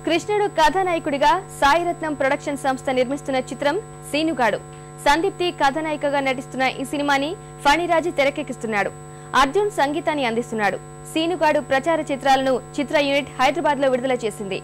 కృష్ణుడు కథానాయకుడిగా సాయిరత్నం ప్రొడక్షన్ సంస్థ నిర్మిస్తున్న చిత్రం సీనుగాడు. సందీప్తి కథానాయికగా నటిస్తున్న ఈ సినిమాని ఫణిరాజ్ తెరకెక్కిస్తున్నాడు. అర్జున్ సంగీతాన్ని అందిస్తున్నాడు. సీనుగాడు ప్రచార చిత్రాలను చిత్ర యూనిట్ హైదరాబాద్ లో విడుదల చేసింది.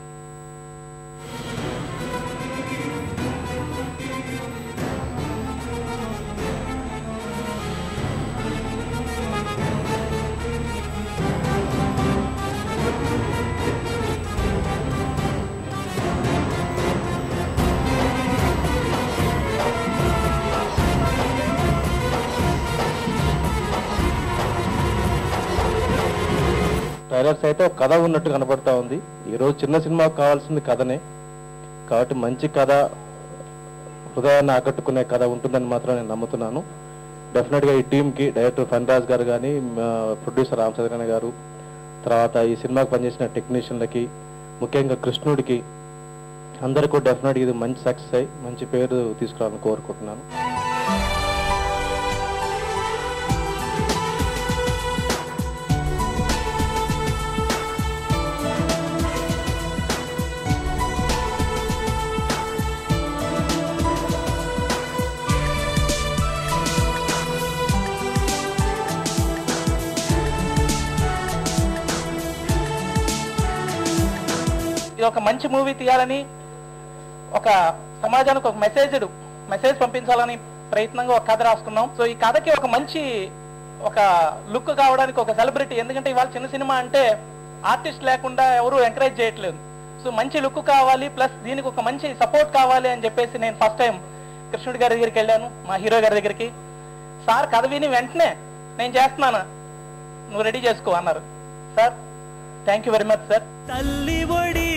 ట్రైలర్స్ అయితే ఒక కథ ఉన్నట్టు కనబడతా ఉంది. ఈరోజు చిన్న సినిమాకు కావాల్సింది కథనే కాబట్టి మంచి కథ, హృదయాన్ని ఆకట్టుకునే కథ ఉంటుందని మాత్రం నేను నమ్ముతున్నాను. డెఫినెట్గా ఈ టీంకి డైరెక్టర్ ఫణిరాజ్ గారు కానీ, ప్రొడ్యూసర్ రామచంద్రన్ గారు, తర్వాత ఈ సినిమాకి పనిచేసిన టెక్నీషియన్లకి, ముఖ్యంగా కృష్ణుడికి అందరికీ డెఫినెట్గా ఇది మంచి సక్సెస్ అయ్యి మంచి పేరు తీసుకురావాలని కోరుకుంటున్నాను. ఒక మంచి మూవీ తీయాలని, ఒక సమాజానికి ఒక మెసేజ్ పంపించాలని ప్రయత్నంగా ఒక కథ రాసుకున్నాం. సో ఈ కథకి ఒక మంచి లుక్ కావడానికి ఒక సెలబ్రిటీ, ఎందుకంటే ఇవాళ చిన్న సినిమా అంటే ఆర్టిస్ట్ లేకుండా ఎవరు ఎంకరేజ్ చేయట్లేదు. సో మంచి లుక్ కావాలి, ప్లస్ దీనికి ఒక మంచి సపోర్ట్ కావాలి అని చెప్పేసి నేను ఫస్ట్ టైం కృష్ణుడి గారి దగ్గరికి వెళ్ళాను, మా హీరో గారి దగ్గరికి. సార్ కథ విని వెంటనే నేను చేస్తున్నాను, నువ్వు రెడీ చేసుకో అన్నారు. Sir thank you very much sir. తల్లి ఒడి